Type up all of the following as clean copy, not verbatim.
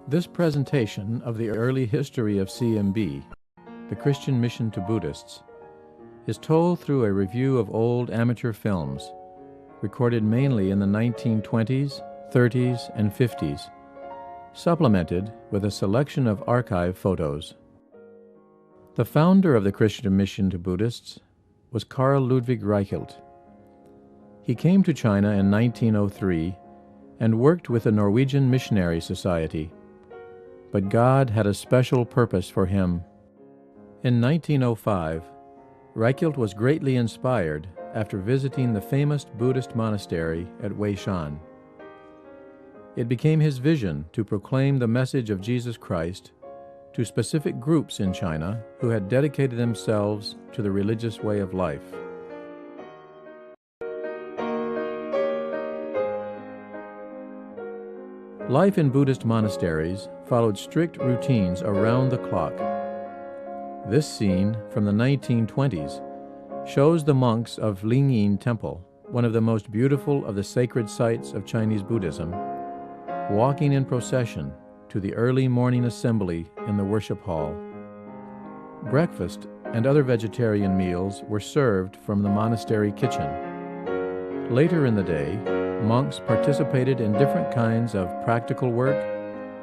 This presentation of the early history of CMB, the Christian mission to Buddhists, is told through a review of old amateur films, recorded mainly in the 1920s, 30s, and 50s, supplemented with a selection of archive photos. The founder of the Christian mission to Buddhists was Karl Ludwig Reichelt. He came to China in 1903 and worked with the Norwegian Missionary Society. But God had a special purpose for him. In 1905, Reichelt was greatly inspired after visiting the famous Buddhist monastery at Weishan. It became his vision to proclaim the message of Jesus Christ to specific groups in China who had dedicated themselves to the religious way of life. Life in Buddhist monasteries followed strict routines around the clock. This scene from the 1920s shows the monks of Lingyin Temple, one of the most beautiful of the sacred sites of Chinese Buddhism, walking in procession to the early morning assembly in the worship hall. Breakfast and other vegetarian meals were served from the monastery kitchen. Later in the day, monks participated in different kinds of practical work,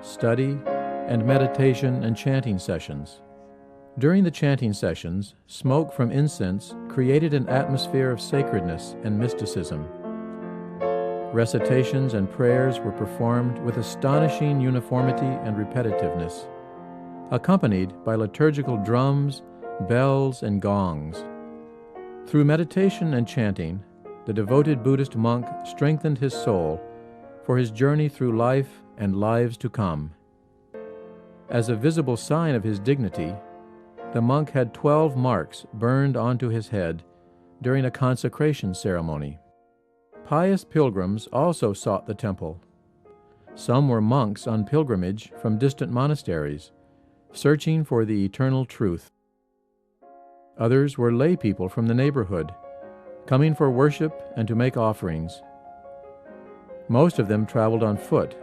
study, and meditation and chanting sessions. During the chanting sessions, smoke from incense created an atmosphere of sacredness and mysticism. Recitations and prayers were performed with astonishing uniformity and repetitiveness, accompanied by liturgical drums, bells, and gongs. Through meditation and chanting, the devoted Buddhist monk strengthened his soul for his journey through life and lives to come. As a visible sign of his dignity, the monk had 12 marks burned onto his head during a consecration ceremony. Pious pilgrims also sought the temple. Some were monks on pilgrimage from distant monasteries, searching for the eternal truth. Others were lay people from the neighborhood, coming for worship and to make offerings. Most of them traveled on foot,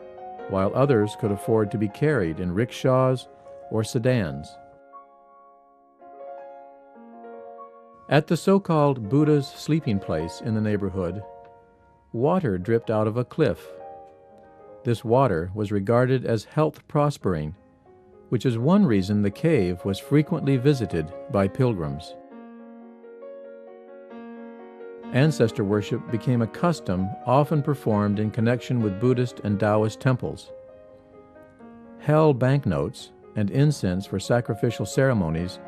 while others could afford to be carried in rickshaws or sedans. At the so-called Buddha's sleeping place in the neighborhood, water dripped out of a cliff. This water was regarded as health prospering, which is one reason the cave was frequently visited by pilgrims. Ancestor worship became a custom often performed in connection with Buddhist and Taoist temples. Hell banknotes and incense for sacrificial ceremonies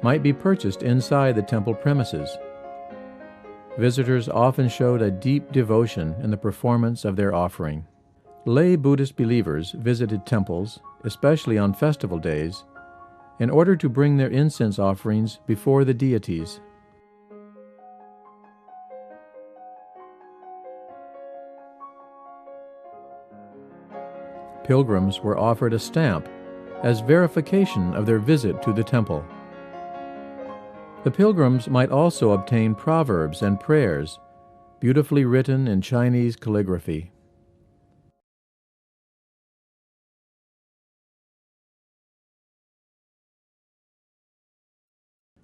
might be purchased inside the temple premises. Visitors often showed a deep devotion in the performance of their offering. Lay Buddhist believers visited temples, especially on festival days, in order to bring their incense offerings before the deities. Pilgrims were offered a stamp as verification of their visit to the temple. The pilgrims might also obtain proverbs and prayers, beautifully written in Chinese calligraphy.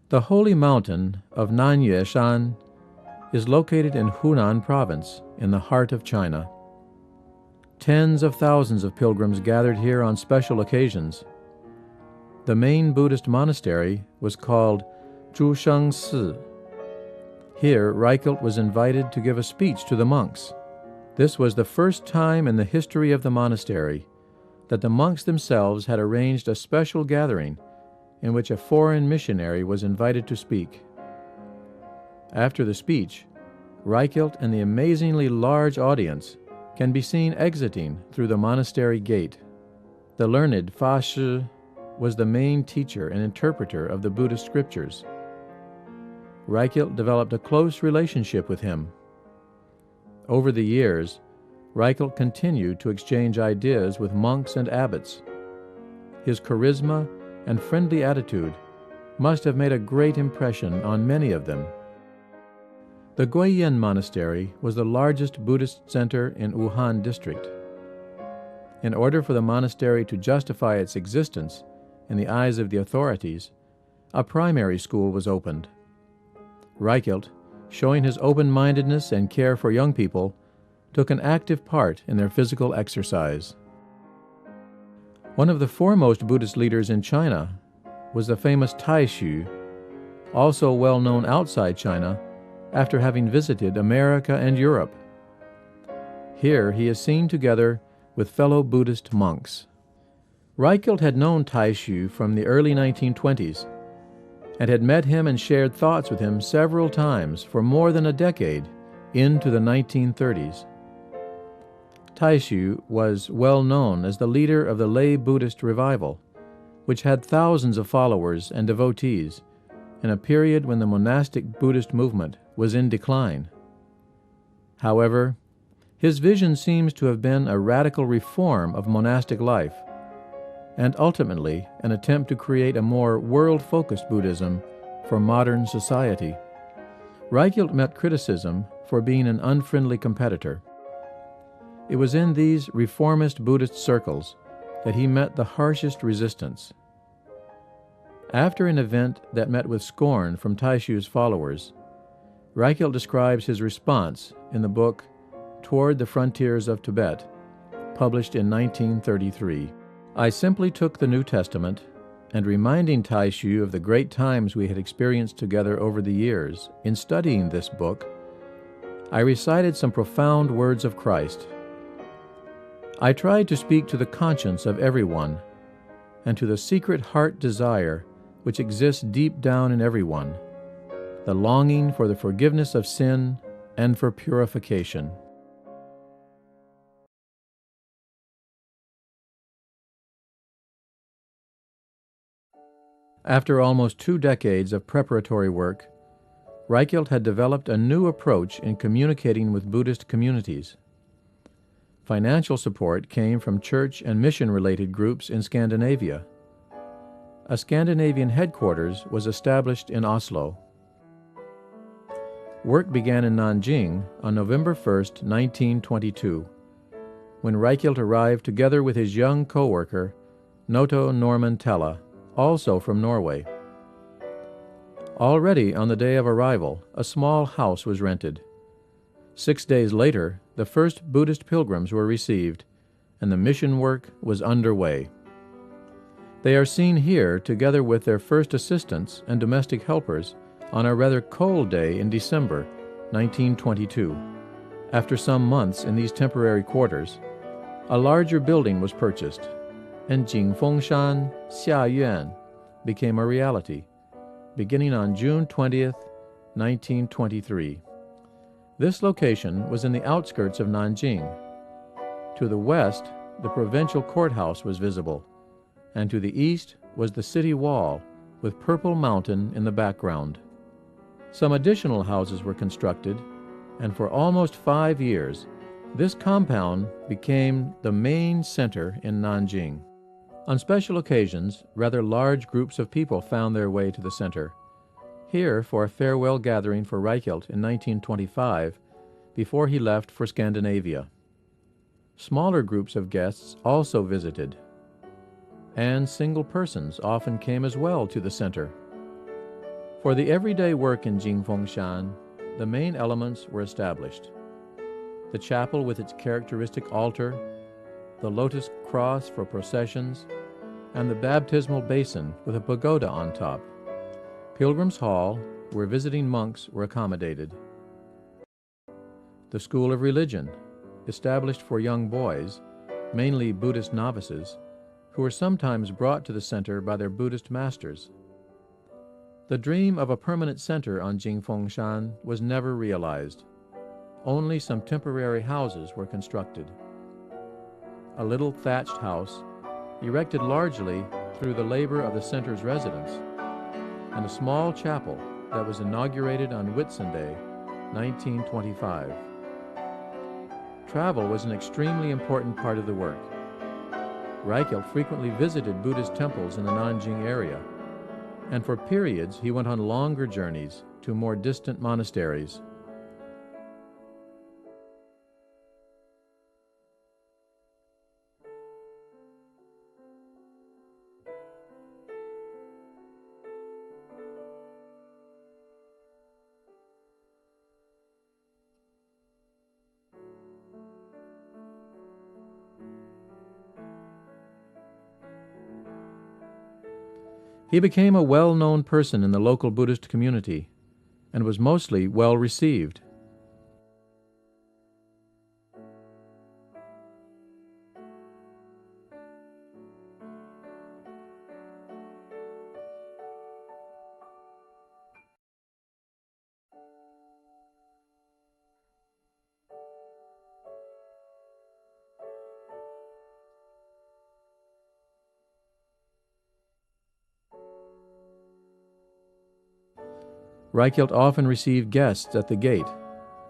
The holy mountain of Nanjing is located in Hunan province, in the heart of China. Tens of thousands of pilgrims gathered here on special occasions. The main Buddhist monastery was called Si. Here, Reichelt was invited to give a speech to the monks. This was the first time in the history of the monastery that the monks themselves had arranged a special gathering in which a foreign missionary was invited to speak. After the speech, Reichelt and the amazingly large audience can be seen exiting through the monastery gate. The learned Fa Shi was the main teacher and interpreter of the Buddhist scriptures. Reichelt developed a close relationship with him. Over the years, Reichelt continued to exchange ideas with monks and abbots. His charisma and friendly attitude must have made a great impression on many of them. The Guiyan Monastery was the largest Buddhist center in Wuhan district. In order for the monastery to justify its existence in the eyes of the authorities, a primary school was opened. Reichelt, showing his open-mindedness and care for young people, took an active part in their physical exercise. One of the foremost Buddhist leaders in China was the famous Tao Shan, also well known outside China after having visited America and Europe. Here he is seen together with fellow Buddhist monks. Reichelt had known Tao Shan from the early 1920s and had met him and shared thoughts with him several times for more than a decade into the 1930s. Tao Shan was well known as the leader of the lay Buddhist revival, which had thousands of followers and devotees in a period when the monastic Buddhist movement was in decline. However, his vision seems to have been a radical reform of monastic life, and ultimately an attempt to create a more world-focused Buddhism for modern society. Reichelt met criticism for being an unfriendly competitor. It was in these reformist Buddhist circles that he met the harshest resistance. After an event that met with scorn from Tao Shan's followers, Reichelt describes his response in the book Toward the Frontiers of Tibet, published in 1933. I simply took the New Testament, and reminding Tao Shan of the great times we had experienced together over the years in studying this book, I recited some profound words of Christ. I tried to speak to the conscience of everyone and to the secret heart desire which exists deep down in everyone, the longing for the forgiveness of sin and for purification. After almost 2 decades of preparatory work, Reichelt had developed a new approach in communicating with Buddhist communities. Financial support came from church and mission-related groups in Scandinavia. A Scandinavian headquarters was established in Oslo. Work began in Nanjing on November 1, 1922, when Reichelt arrived together with his young co-worker, Noto Norman Tella, also from Norway. Already on the day of arrival, a small house was rented. 6 days later, the first Buddhist pilgrims were received, and the mission work was underway. They are seen here together with their first assistants and domestic helpers on a rather cold day in December 1922. After some months in these temporary quarters, a larger building was purchased, and Jingfengshan Xiayuan became a reality, beginning on June 20th, 1923. This location was in the outskirts of Nanjing. To the west, the provincial courthouse was visible, and to the east was the city wall with Purple Mountain in the background. Some additional houses were constructed, and for almost 5 years, this compound became the main center in Nanjing. On special occasions, rather large groups of people found their way to the center. Here for a farewell gathering for Reichelt in 1925, before he left for Scandinavia. Smaller groups of guests also visited, and single persons often came as well to the center. For the everyday work in Jingfengshan, the main elements were established. The chapel with its characteristic altar, the lotus cross for processions, and the baptismal basin with a pagoda on top. Pilgrims' Hall, where visiting monks were accommodated. The School of Religion, established for young boys, mainly Buddhist novices, who were sometimes brought to the center by their Buddhist masters. The dream of a permanent center on Jingfengshan was never realized. Only some temporary houses were constructed. A little thatched house, erected largely through the labor of the center's residents, and a small chapel that was inaugurated on Whitsunday, 1925. Travel was an extremely important part of the work. Reichelt frequently visited Buddhist temples in the Nanjing area, and for periods he went on longer journeys to more distant monasteries. He became a well-known person in the local Buddhist community and was mostly well received. Reichelt often received guests at the gate,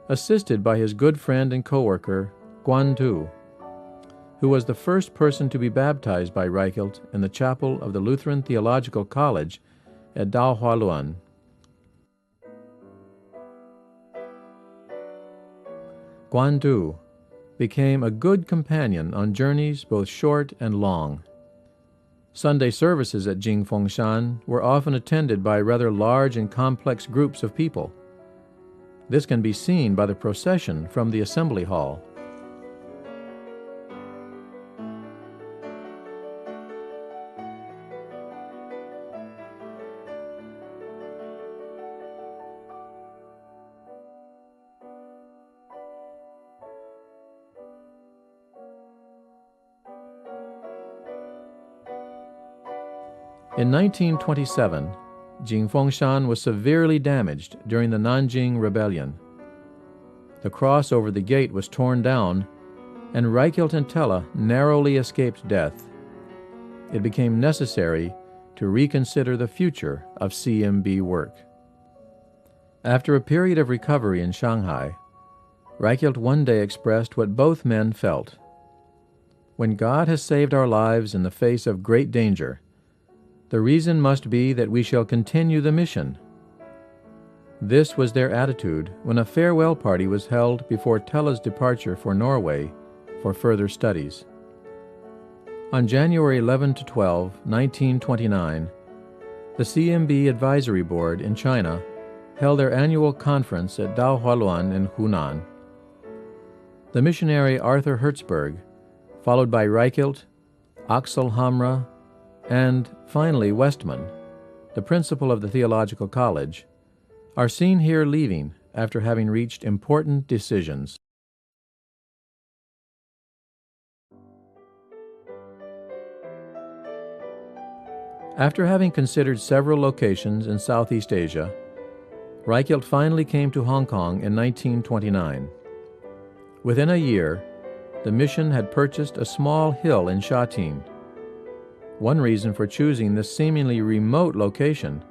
assisted by his good friend and co-worker, Guan Tu, who was the first person to be baptized by Reichelt in the chapel of the Lutheran Theological College at Dao Hualuan. Guan Tu became a good companion on journeys both short and long. Sunday services at Jingfengshan were often attended by rather large and complex groups of people. This can be seen by the procession from the assembly hall. In 1927, Jingfengshan was severely damaged during the Nanjing rebellion. The cross over the gate was torn down, and Reichelt and Tella narrowly escaped death. It became necessary to reconsider the future of CMB work. After a period of recovery in Shanghai, Reichelt one day expressed what both men felt. When God has saved our lives in the face of great danger, the reason must be that we shall continue the mission. This was their attitude when a farewell party was held before Tella's departure for Norway for further studies. On January 11 to 12, 1929, the CMB Advisory Board in China held their annual conference at Dao Hualuan in Hunan. The missionary Arthur Hertzberg, followed by Reichelt, Axel Hamra, and finally Westman, the principal of the theological college, are seen here leaving after having reached important decisions. After having considered several locations in Southeast Asia, Reichelt finally came to Hong Kong in 1929. Within a year, the mission had purchased a small hill in Sha Tin. One reason for choosing this seemingly remote location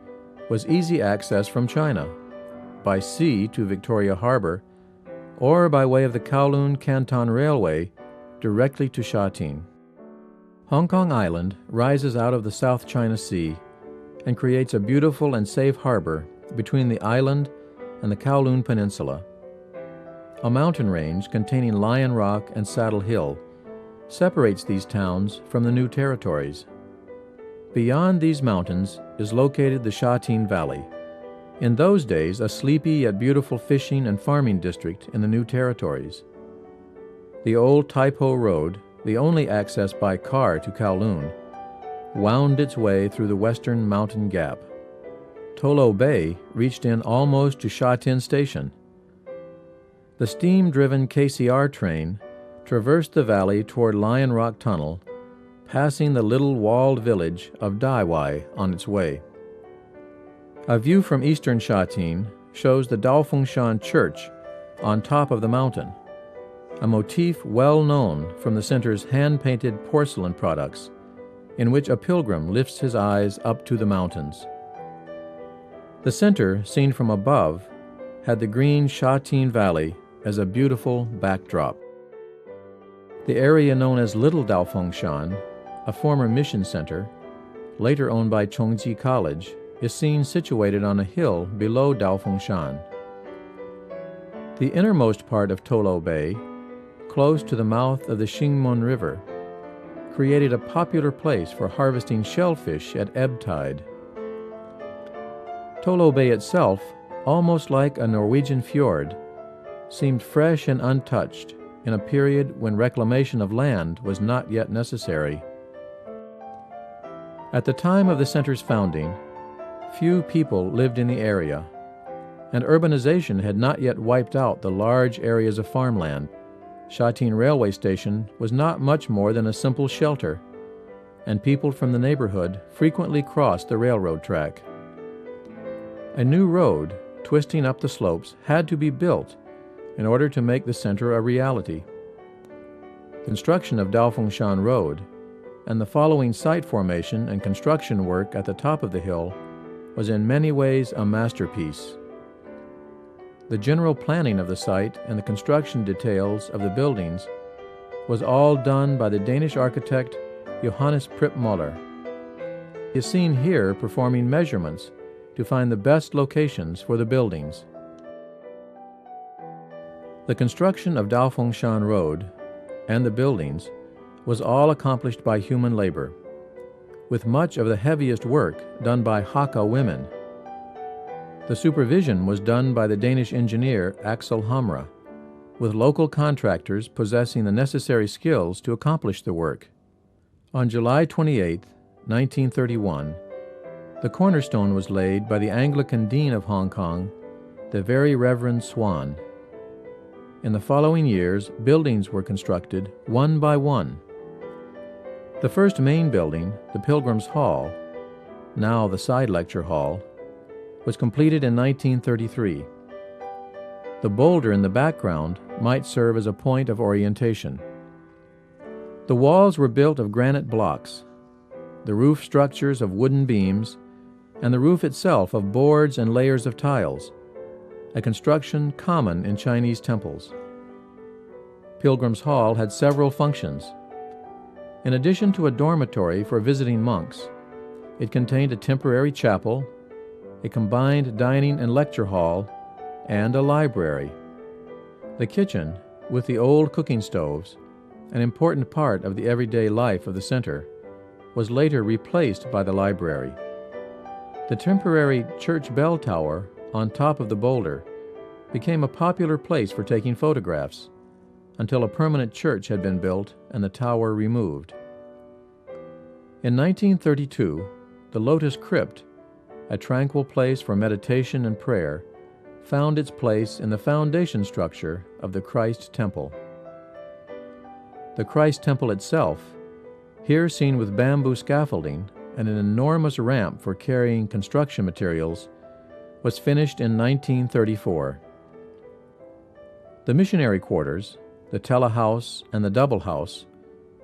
was easy access from China, by sea to Victoria Harbor, or by way of the Kowloon Canton Railway directly to Sha Tin. Hong Kong Island rises out of the South China Sea and creates a beautiful and safe harbor between the island and the Kowloon Peninsula. A mountain range containing Lion Rock and Saddle Hill separates these towns from the new territories. Beyond these mountains is located the Sha Tin Valley, in those days a sleepy yet beautiful fishing and farming district in the new territories. The old Tai Po Road, the only access by car to Kowloon, wound its way through the western mountain gap. Tolo Bay reached in almost to Sha Tin Station. The steam-driven KCR train traversed the valley toward Lion Rock Tunnel, passing the little walled village of Dai Wai on its way. A view from eastern Sha Tin shows the Daofengshan Church on top of the mountain, a motif well known from the center's hand-painted porcelain products, in which a pilgrim lifts his eyes up to the mountains. The center, seen from above, had the green Sha Tin Valley as a beautiful backdrop. The area known as Little Daofengshan, a former mission center, later owned by Chongji College, is seen situated on a hill below Daofengshan. The innermost part of Tolo Bay, close to the mouth of the Xingmen River, created a popular place for harvesting shellfish at ebb tide. Tolo Bay itself, almost like a Norwegian fjord, seemed fresh and untouched in a period when reclamation of land was not yet necessary. At the time of the center's founding, few people lived in the area, and urbanization had not yet wiped out the large areas of farmland. Shatin railway station was not much more than a simple shelter, and people from the neighborhood frequently crossed the railroad track. A new road, twisting up the slopes, had to be built in order to make the center a reality. Construction of Shan Road and the following site formation and construction work at the top of the hill was in many ways a masterpiece. The general planning of the site and the construction details of the buildings was all done by the Danish architect Johannes Pripp Møller. He is seen here performing measurements to find the best locations for the buildings. The construction of Shan Road and the buildings was all accomplished by human labor, with much of the heaviest work done by Hakka women. The supervision was done by the Danish engineer Axel Hamra, with local contractors possessing the necessary skills to accomplish the work. On July 28, 1931, the cornerstone was laid by the Anglican Dean of Hong Kong, the Very Reverend Swan. In the following years, buildings were constructed one by one. The first main building, the Pilgrims' Hall, now the Side Lecture Hall, was completed in 1933. The boulder in the background might serve as a point of orientation. The walls were built of granite blocks, the roof structures of wooden beams, and the roof itself of boards and layers of tiles, a construction common in Chinese temples. Pilgrims' Hall had several functions. In addition to a dormitory for visiting monks, it contained a temporary chapel, a combined dining and lecture hall, and a library. The kitchen, with the old cooking stoves, an important part of the everyday life of the center, was later replaced by the library. The temporary church bell tower on top of the boulder became a popular place for taking photographs until a permanent church had been built and the tower removed. In 1932, the Lotus Crypt, a tranquil place for meditation and prayer, found its place in the foundation structure of the Christ Temple. The Christ Temple itself, here seen with bamboo scaffolding and an enormous ramp for carrying construction materials, was finished in 1934. The missionary quarters, the Tella House and the Double House,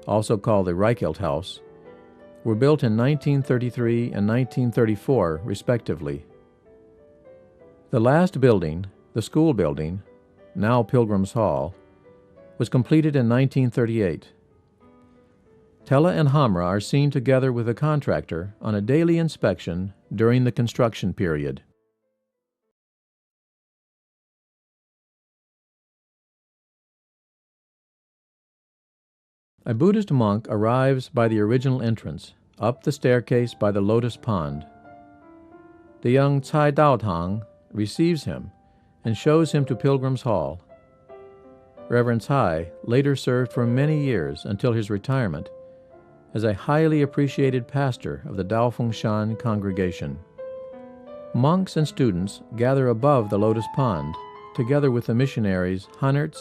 also called the Reichelt House, were built in 1933 and 1934, respectively. The last building, the school building, now Pilgrims' Hall, was completed in 1938. Tella and Hamra are seen together with the contractor on a daily inspection during the construction period. A Buddhist monk arrives by the original entrance, up the staircase by the lotus pond. The young Cai Dao Tang receives him and shows him to Pilgrims' Hall. Reverend Cai later served for many years until his retirement as a highly appreciated pastor of the Shan congregation. Monks and students gather above the lotus pond, together with the missionaries Hannertz,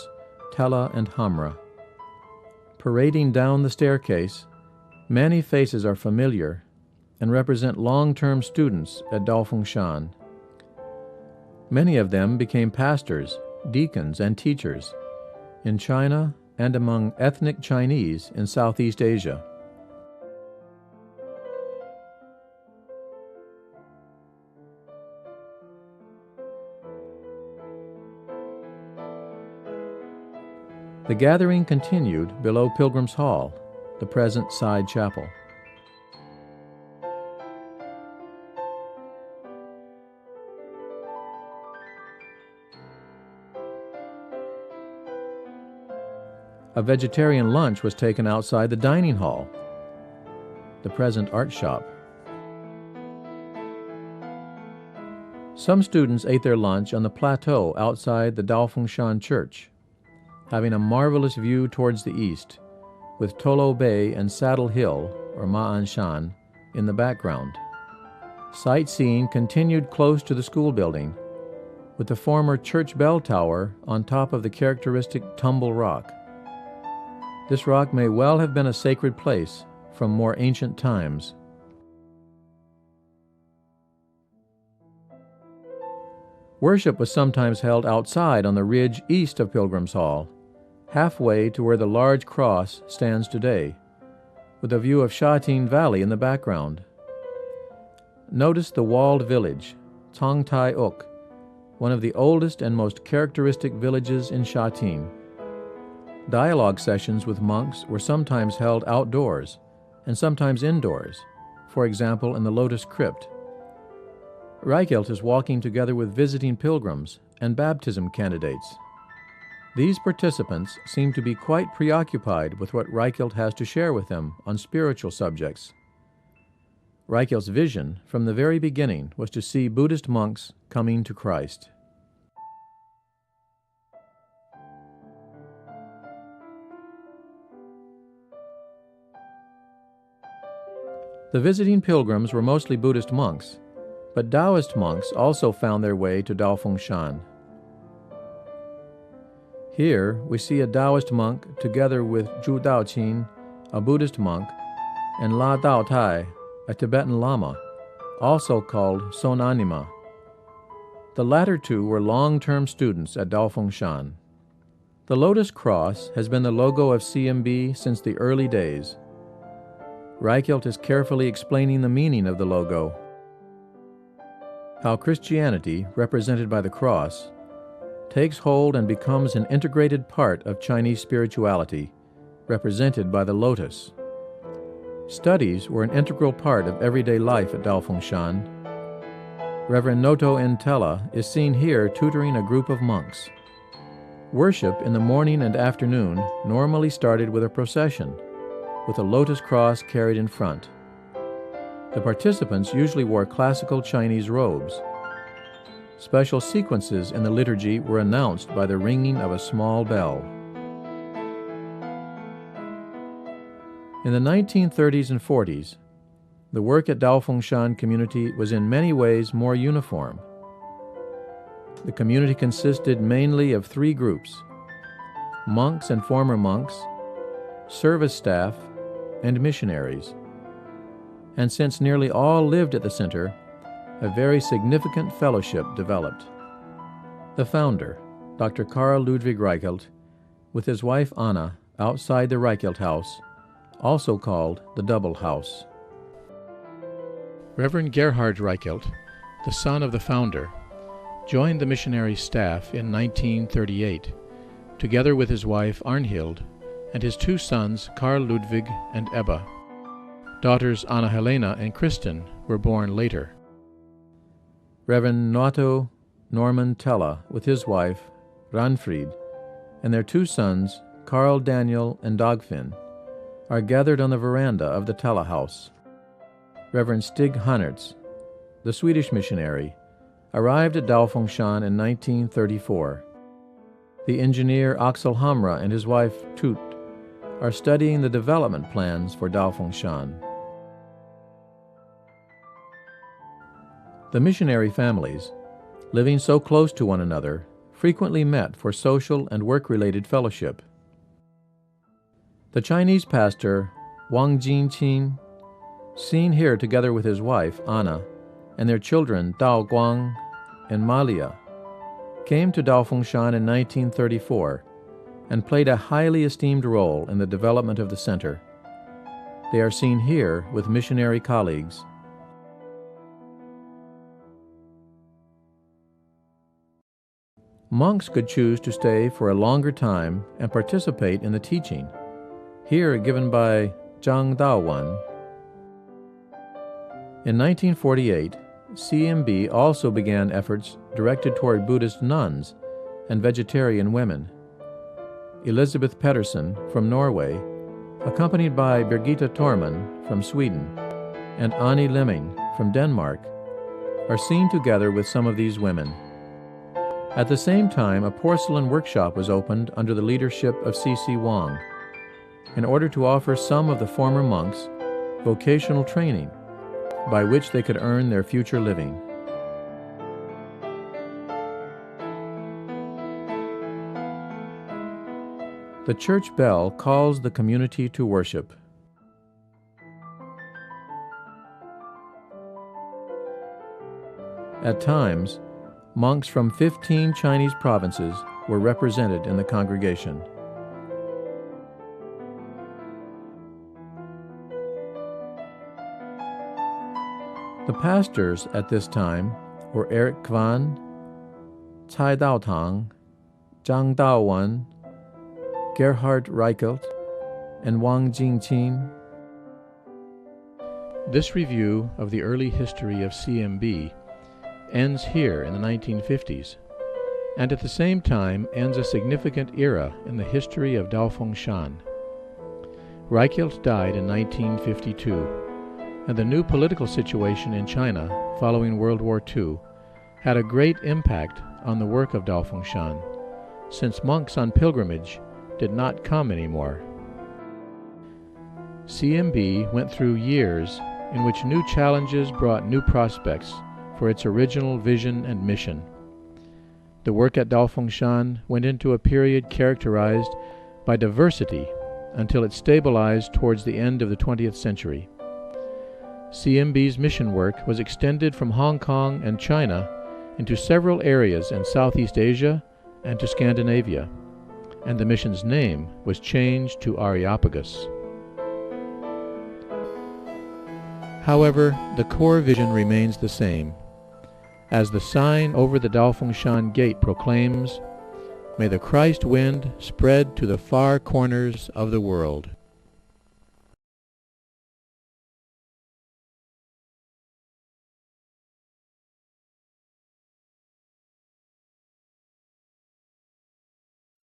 Tella, and Hamra. Parading down the staircase, many faces are familiar and represent long-term students at Shan. Many of them became pastors, deacons, and teachers in China and among ethnic Chinese in Southeast Asia. The gathering continued below Pilgrims' Hall, the present side chapel. A vegetarian lunch was taken outside the dining hall, the present art shop. Some students ate their lunch on the plateau outside the Shan Church, having a marvelous view towards the east, with Tolo Bay and Saddle Hill, or Ma'an Shan, in the background. Sightseeing continued close to the school building, with the former church bell tower on top of the characteristic tumble rock. This rock may well have been a sacred place from more ancient times. Worship was sometimes held outside on the ridge east of Pilgrim's Hall, halfway to where the large cross stands today, with a view of Shatin Valley in the background. Notice the walled village, Tong Tai Uk, one of the oldest and most characteristic villages in Shatin. Dialogue sessions with monks were sometimes held outdoors and sometimes indoors, for example in the Lotus Crypt. Reichelt is walking together with visiting pilgrims and baptism candidates. These participants seem to be quite preoccupied with what Reichelt has to share with them on spiritual subjects. Reichelt's vision from the very beginning was to see Buddhist monks coming to Christ. The visiting pilgrims were mostly Buddhist monks, but Taoist monks also found their way to Shan. Here we see a Taoist monk together with Zhu Daoqin, a Buddhist monk, and La Dao Tai, a Tibetan Lama, also called Sonanima. The latter two were long-term students at Shan. The Lotus Cross has been the logo of CMB since the early days. Reichelt is carefully explaining the meaning of the logo, how Christianity, represented by the cross, takes hold and becomes an integrated part of Chinese spirituality, represented by the lotus. Studies were an integral part of everyday life at Shan. Reverend Noto Entella is seen here tutoring a group of monks. Worship in the morning and afternoon normally started with a procession, with a lotus cross carried in front. The participants usually wore classical Chinese robes. Special sequences in the liturgy were announced by the ringing of a small bell. In the 1930s and 40s, the work at Shan community was in many ways more uniform. The community consisted mainly of three groups: monks and former monks, service staff, and missionaries. And since nearly all lived at the center, a very significant fellowship developed. The founder, Dr. Karl Ludwig Reichelt, with his wife Anna outside the Reichelt House, also called the Double House. Reverend Gerhard Reichelt, the son of the founder, joined the missionary staff in 1938, together with his wife Arnhild and his two sons Karl Ludwig and Ebba. Daughters Anna Helena and Kristen were born later. Reverend Noto Norman Tella, with his wife Ranfried, and their two sons Karl Daniel and Dagfinn, are gathered on the veranda of the Tella house. Reverend Stig Hannertz, the Swedish missionary, arrived at Shan in 1934. The engineer Axel Hamra and his wife Tut are studying the development plans for Shan. The missionary families, living so close to one another, frequently met for social and work-related fellowship. The Chinese pastor Wang Jinqin, seen here together with his wife Anna and their children Dao Guang and Malia, came to Shan in 1934 and played a highly esteemed role in the development of the center. They are seen here with missionary colleagues. Monks could choose to stay for a longer time and participate in the teaching, here given by Zhang Daowan. In 1948, CMB also began efforts directed toward Buddhist nuns and vegetarian women. Elisabeth Pettersson from Norway, accompanied by Birgitta Torman from Sweden and Annie Lemming from Denmark, are seen together with some of these women. At the same time, a porcelain workshop was opened under the leadership of C.C. Wang in order to offer some of the former monks vocational training by which they could earn their future living. The church bell calls the community to worship. At times, monks from 15 Chinese provinces were represented in the congregation. The pastors at this time were Eric Kwan, Cai Daotang, Zhang Daowen, Gerhard Reichelt, and Wang Jingqin. This review of the early history of CMB ends here in the 1950s, and at the same time ends a significant era in the history of Tao Shan. Reichelt died in 1952, and the new political situation in China following World War II had a great impact on the work of Tao Shan, since monks on pilgrimage did not come anymore. CMB went through years in which new challenges brought new prospects for its original vision and mission. The work at Tao Shan went into a period characterized by diversity until it stabilized towards the end of the 20th century. CMB's mission work was extended from Hong Kong and China into several areas in Southeast Asia and to Scandinavia, and the mission's name was changed to Areopagus. However, the core vision remains the same. As the sign over the Tao Shan gate proclaims, "May the Christ wind spread to the far corners of the world."